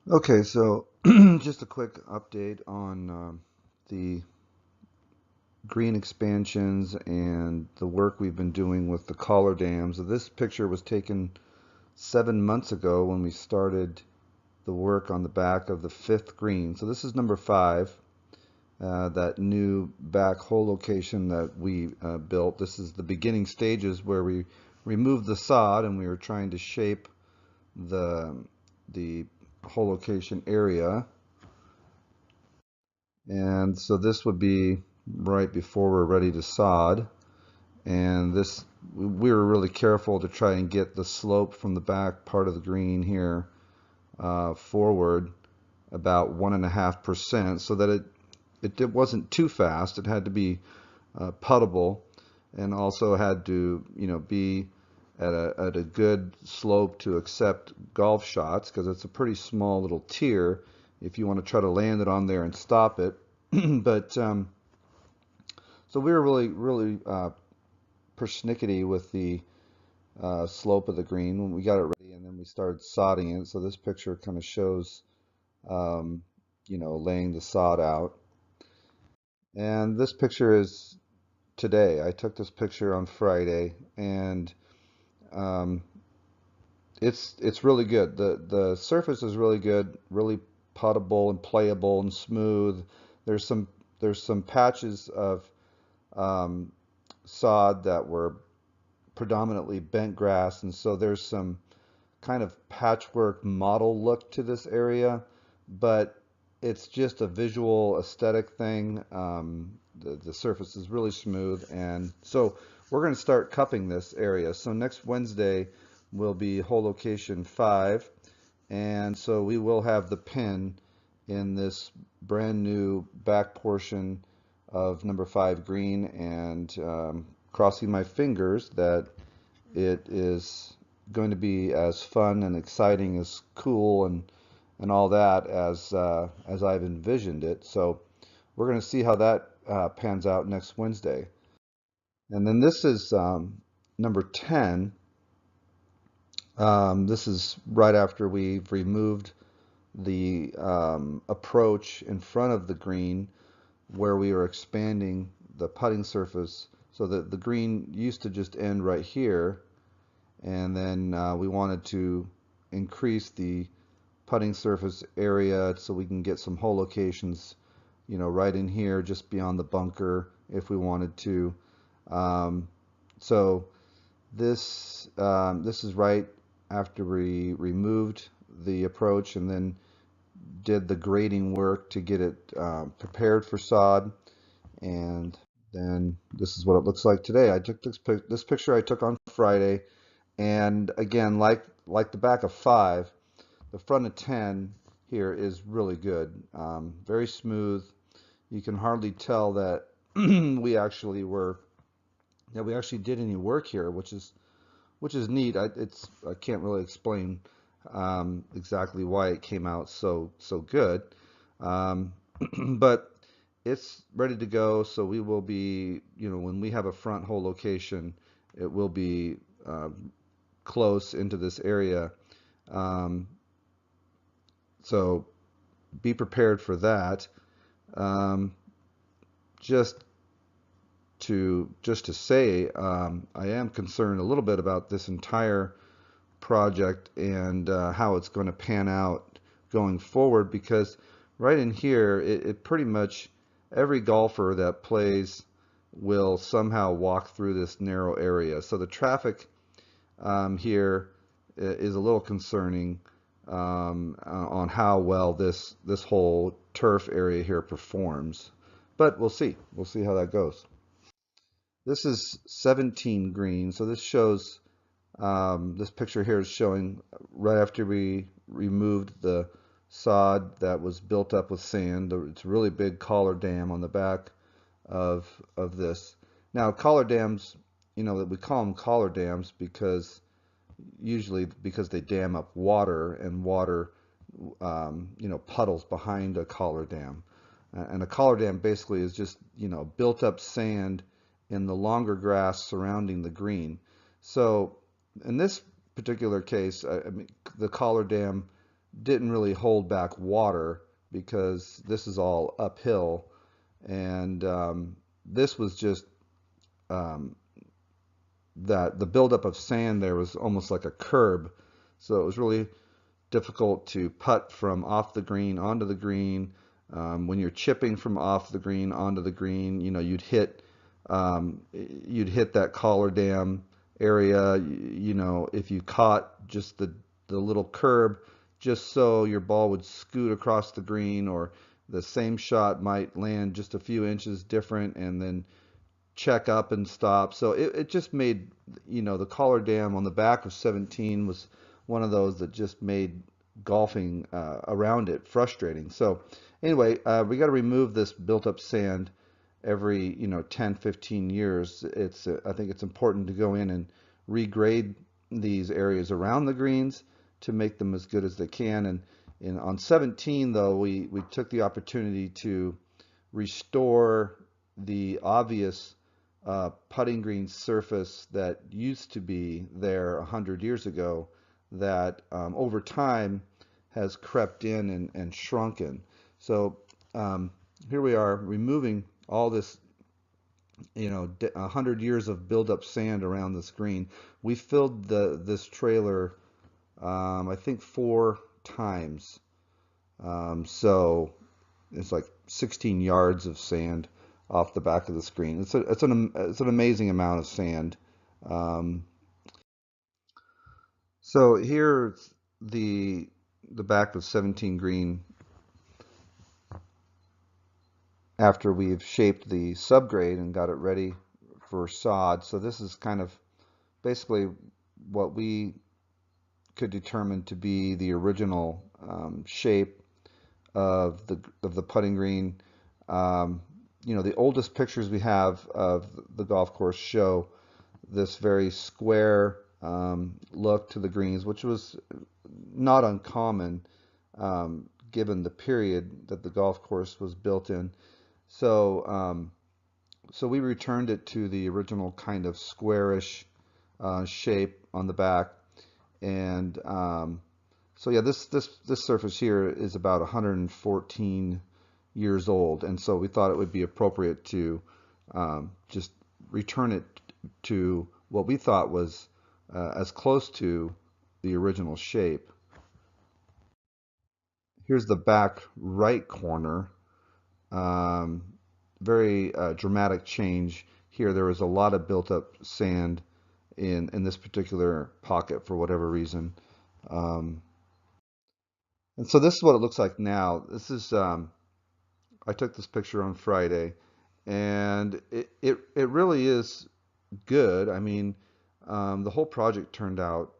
Okay, so just a quick update on the green expansions and the work we've been doing with the collar dams. This picture was taken 7 months ago when we started the work on the back of the fifth green. So this is number five, that new back hole location that we built. This is the beginning stages where we removed the sod and we were trying to shape the the hole location area. And so this would be right before we're ready to sod. And this, we were really careful to try and get the slope from the back part of the green here forward about 1.5% so that it wasn't too fast. It had to be puttable and also had to, be at a good slope to accept golf shots because it's a pretty small little tier if you want to try to land it on there and stop it. But so we were really persnickety with the slope of the green when we got it ready, and then we started sodding it. So this picture kind of shows, um, laying the sod out. And this picture is today. I took this picture on Friday, and um, it's really good. The surface is really good, really puttable and playable and smooth. There's some there's some patches of um, sod that were predominantly bent grass, and so there's some kind of patchwork model look to this area, but it's just a visual aesthetic thing. The surface is really smooth, and so we're going to start cupping this area. So next Wednesday will be hole location 5, and so we will have the pin in this brand new back portion of number 5 green, and crossing my fingers that it is going to be as fun and exciting, as cool and all that as I've envisioned it. So we're going to see how that pans out next Wednesday. And then this is number 10. This is right after we've removed the approach in front of the green where we were expanding the putting surface so that the green used to just end right here, and then we wanted to increase the putting surface area so we can get some hole locations, right in here just beyond the bunker if we wanted to. Um, so this is right after we removed the approach and then did the grading work to get it prepared for sod. And then this is what it looks like today. I took this picture I took on Friday, and again, like the back of 5, the front of 10 here is really good. Very smooth. You can hardly tell that we actually were that we actually did any work here, which is neat. I can't really explain exactly why it came out so good, um, but it's ready to go. So we will be, when we have a front hole location, it will be close into this area. Um, so be prepared for that. Um, just just to say, I am concerned a little bit about this entire project and how it's going to pan out going forward, because right in here, it pretty much every golfer that plays will somehow walk through this narrow area. So the traffic here is a little concerning on how well this whole turf area here performs. But we'll see. We'll see how that goes. This is 17 green. So this shows, this picture here is showing right after we removed the sod that was built up with sand. It's a really big collar dam on the back of this. Now collar dams, that we call them collar dams because usually because they dam up water, and water puddles behind a collar dam. And a collar dam basically is just, built up sand in the longer grass surrounding the green. So in this particular case, I mean, the collar dam didn't really hold back water because this is all uphill, and this was just um, that the buildup of sand there was almost like a curb, so it was really difficult to putt from off the green onto the green. When you're chipping from off the green onto the green, you know, you'd hit that collar dam area. You know, if you caught just the little curb, just so your ball would scoot across the green, or the same shot might land just a few inches different and then check up and stop. So it just made, you know, the collar dam on the back of 17 was one of those that just made golfing around it frustrating. So anyway, we got to remove this built up sand every, you know, 10, 15 years. I think it's important to go in and regrade these areas around the greens to make them as good as they can. And on 17, though, we took the opportunity to restore the obvious putting green surface that used to be there 100 years ago that over time has crept in and shrunken. So here we are removing all this, you know, 100 years of buildup sand around this green. We filled this trailer, I think, 4 times. So it's like 16 yards of sand off the back of the screen. It's an amazing amount of sand. Um, so here's the back of 17 green after we've shaped the subgrade and got it ready for sod. So this is kind of basically what we could determine to be the original shape of the putting green. Um, you know, the oldest pictures we have of the golf course show this very square look to the greens, which was not uncommon given the period that the golf course was built in. So, so we returned it to the original kind of squarish shape on the back, and so yeah, this surface here is about 114 years old, and so we thought it would be appropriate to just return it to what we thought was as close to the original shape. Here's the back right corner. Um, Very dramatic change here. There was a lot of built up sand in this particular pocket for whatever reason. Um, and so this is what it looks like now. This is I took this picture on Friday, and it really is good. I mean, the whole project turned out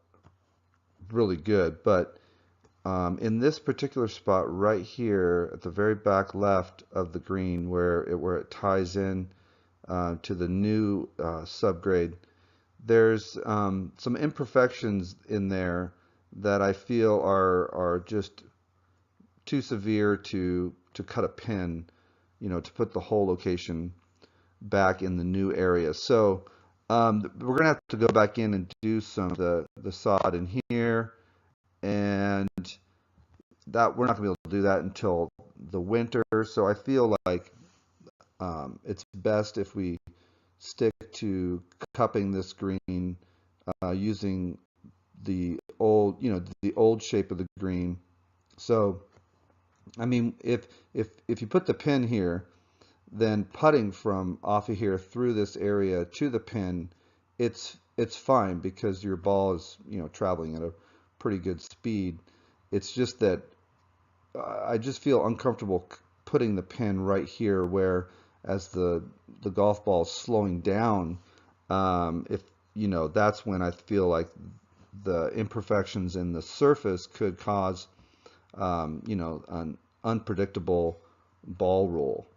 really good, but in this particular spot right here at the very back left of the green where it ties in to the new subgrade, there's some imperfections in there that I feel are just too severe to cut a pin, you know, to put the whole location back in the new area. So we're gonna have to go back in and do some of the sod in here, and that we're not gonna be able to do that until the winter. So I feel like it's best if we stick to cupping this green using the old, you know, the old shape of the green. So I mean, if you put the pin here, then putting from off of here through this area to the pin, it's fine because your ball is, you know, traveling at a pretty good speed. It's just that I just feel uncomfortable putting the pin right here where as the golf ball is slowing down, if you know, that's when I feel like the imperfections in the surface could cause you know, an unpredictable ball roll.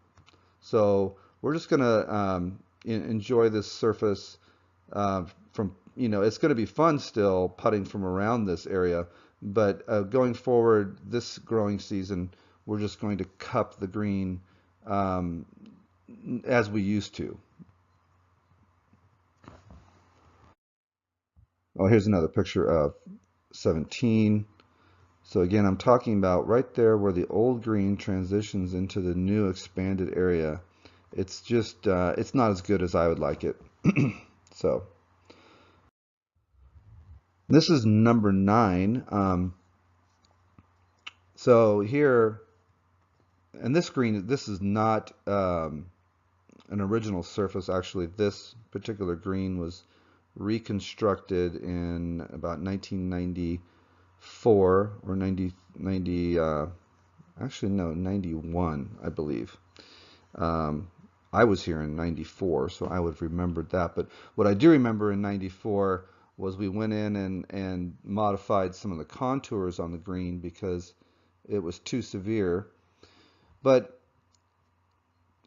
So we're just gonna enjoy this surface from, you know, it's gonna be fun still putting from around this area, but going forward this growing season, we're just going to cup the green um, as we used to. Oh, here's another picture of 17. So again, I'm talking about right there where the old green transitions into the new expanded area. It's just, it's not as good as I would like it. So this is number 9. So here, and this green, this is not an original surface. Actually, this particular green was reconstructed in about 1994 or 90, actually no, 91, I believe. Um, I was here in 94, so I would have remembered that. But what I do remember in 94 was we went in and modified some of the contours on the green because it was too severe. But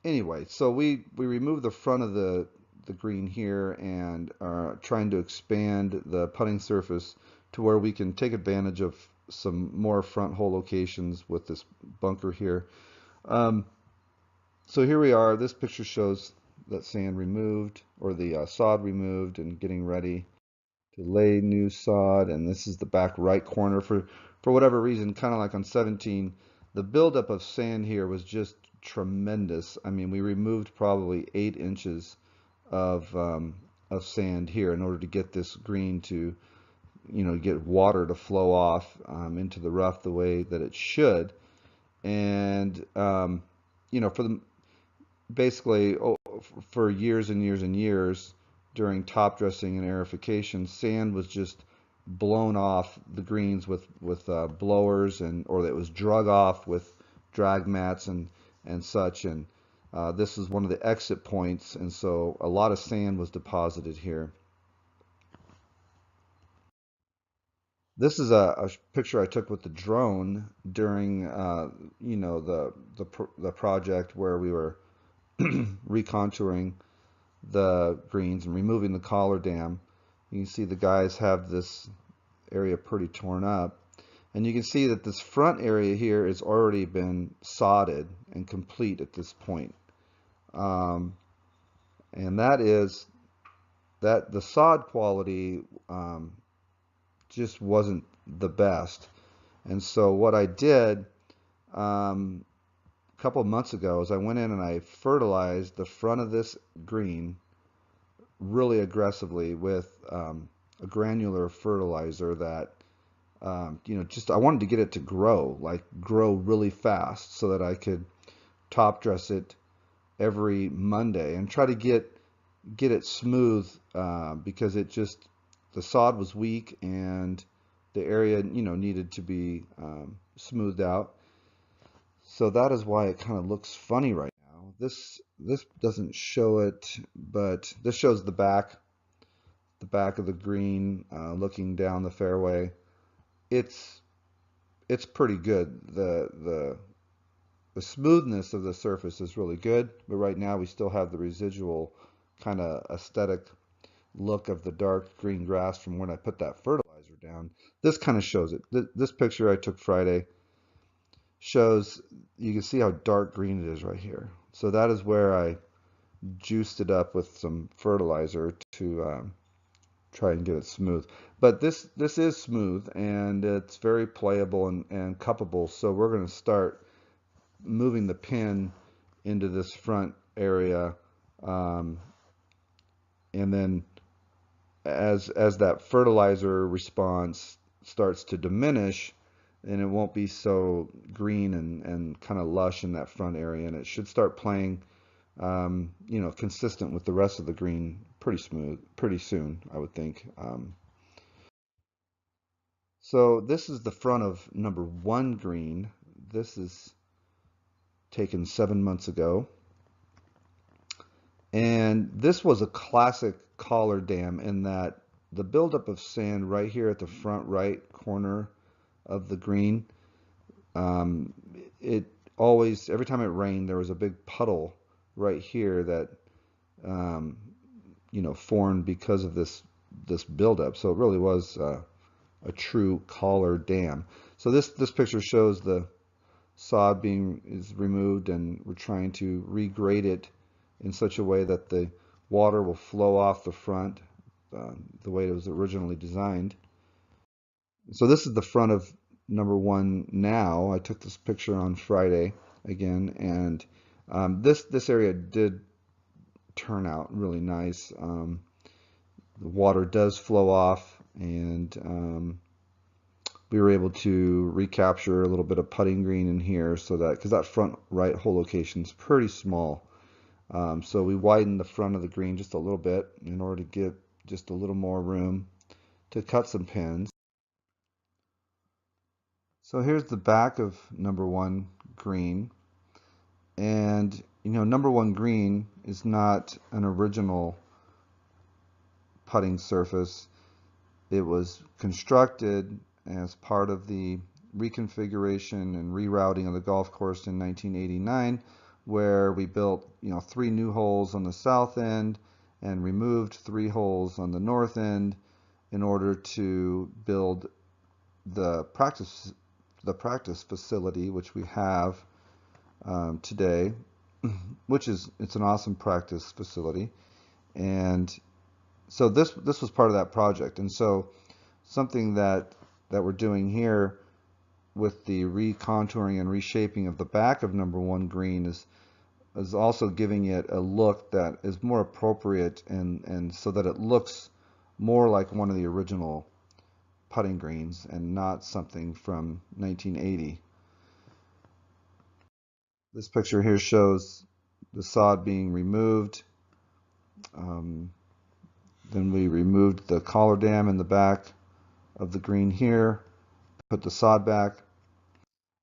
anyway, so we removed the front of the green here and are trying to expand the putting surface to where we can take advantage of some more front hole locations with this bunker here. Um, so here we are. This picture shows that sand removed, or the sod removed, and getting ready to lay new sod. And this is the back right corner. For whatever reason, kind of like on 17, the buildup of sand here was just tremendous. I mean, we removed probably 8 inches of sand here in order to get this green to, get water to flow off into the rough the way that it should. And for the basically for years and years and years during top dressing and aerification, sand was just blown off the greens with blowers, and or it was drug off with drag mats and such. And this is one of the exit points, and so a lot of sand was deposited here. This is a picture I took with the drone during the project where we were recontouring the greens and removing the collar dam. You can see the guys have this area pretty torn up. And you can see that this front area here has already been sodded and complete at this point. And that is that the sod quality just wasn't the best. And so what I did a couple of months ago is I went in and I fertilized the front of this green really aggressively with a granular fertilizer that just I wanted to get it to grow really fast so that I could top dress it every Monday and try to get it smooth because the sod was weak and the area needed to be smoothed out. So that is why it kind of looks funny right now. This doesn't show it, but this shows the back of the green looking down the fairway. It's pretty good. The smoothness of the surface is really good, but right now we still have the residual kind of aesthetic look of the dark green grass from when I put that fertilizer down. This kind of shows it. This picture I took Friday shows, you can see how dark green it is right here. So that is where I juiced it up with some fertilizer to try and get it smooth. But this is smooth and it's very playable and cuppable. So we're going to start moving the pin into this front area, and then as that fertilizer response starts to diminish, and it won't be so green and kind of lush in that front area, and it should start playing consistent with the rest of the green pretty soon, I would think. So this is the front of number 1 green. This is taken 7 months ago. And this was a classic collar dam in that the buildup of sand right here at the front right corner of the green, it always, every time it rained, there was a big puddle right here that formed because of this buildup. So it really was a true collar dam. So this picture shows the sod is removed, and we're trying to regrade it in such a way that the water will flow off the front the way it was originally designed. So this is the front of number one now. I took this picture on Friday again, and this area did turn out really nice. The water does flow off, and we were able to recapture a little bit of putting green in here, so that because that front right hole location is pretty small. So we widened the front of the green just a little bit in order to get just a little more room to cut some pins. So here's the back of number one green. And you know, number one green is not an original putting surface. It was constructed as part of the reconfiguration and rerouting of the golf course in 1989, where we built, you know, 3 new holes on the south end and removed 3 holes on the north end in order to build the practice facility, which we have today, which is, it's an awesome practice facility. And so this was part of that project. And so something that we're doing here with the recontouring and reshaping of the back of number one green is also giving it a look that is more appropriate, and so that it looks more like one of the original putting greens and not something from 1980. This picture here shows the sod being removed. Then we removed the collar dam in the back of the green here, put the sod back.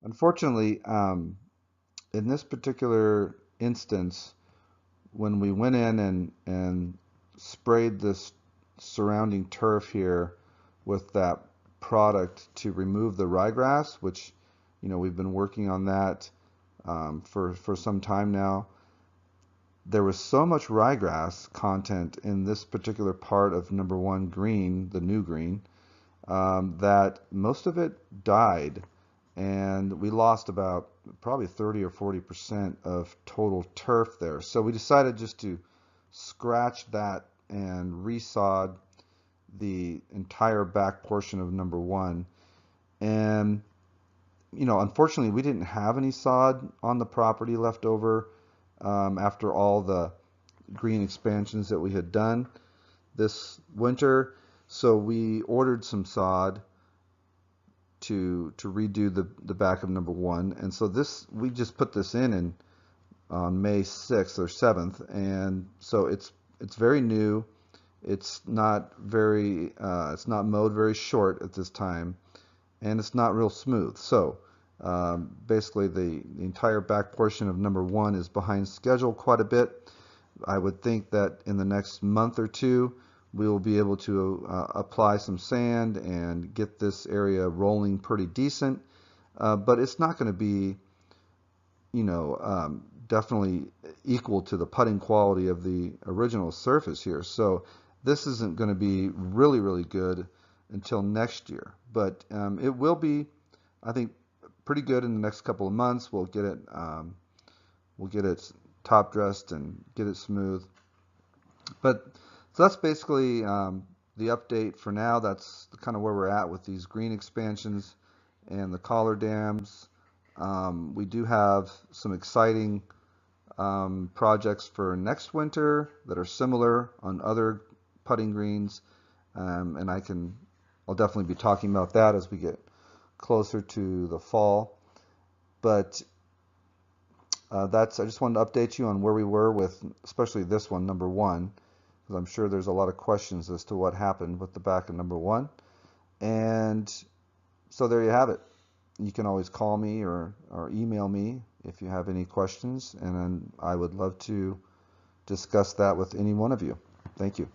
Unfortunately, in this particular instance, when we went in and sprayed this surrounding turf here with that product to remove the ryegrass, which, you know, we've been working on that for some time now, there was so much ryegrass content in this particular part of number one green, the new green, that most of it died, and we lost about probably 30 or 40% of total turf there. So we decided just to scratch that and resod the entire back portion of number one. And you know, unfortunately, we didn't have any sod on the property left over after all the green expansions that we had done this winter. So we ordered some sod to redo the back of number one. And so this, we just put this in on May 6th or 7th. And so it's very new. It's not mowed very short at this time, and it's not real smooth. So basically the entire back portion of number one is behind schedule quite a bit. I would think that in the next month or two we will be able to apply some sand and get this area rolling pretty decent, but it's not going to be, you know, definitely equal to the putting quality of the original surface here. So this isn't going to be really good until next year, but it will be, I think, pretty good in the next couple of months. We'll get it top dressed and get it smooth. But so that's basically the update for now. That's kind of where we're at with these green expansions and the collar dams. We do have some exciting projects for next winter that are similar on other putting greens, and I'll definitely be talking about that as we get closer to the fall. But I just wanted to update you on where we were with, especially this one, number one, because I'm sure there's a lot of questions as to what happened with the back of number one. And so there you have it. You can always call me or email me if you have any questions, and I would love to discuss that with any one of you. Thank you.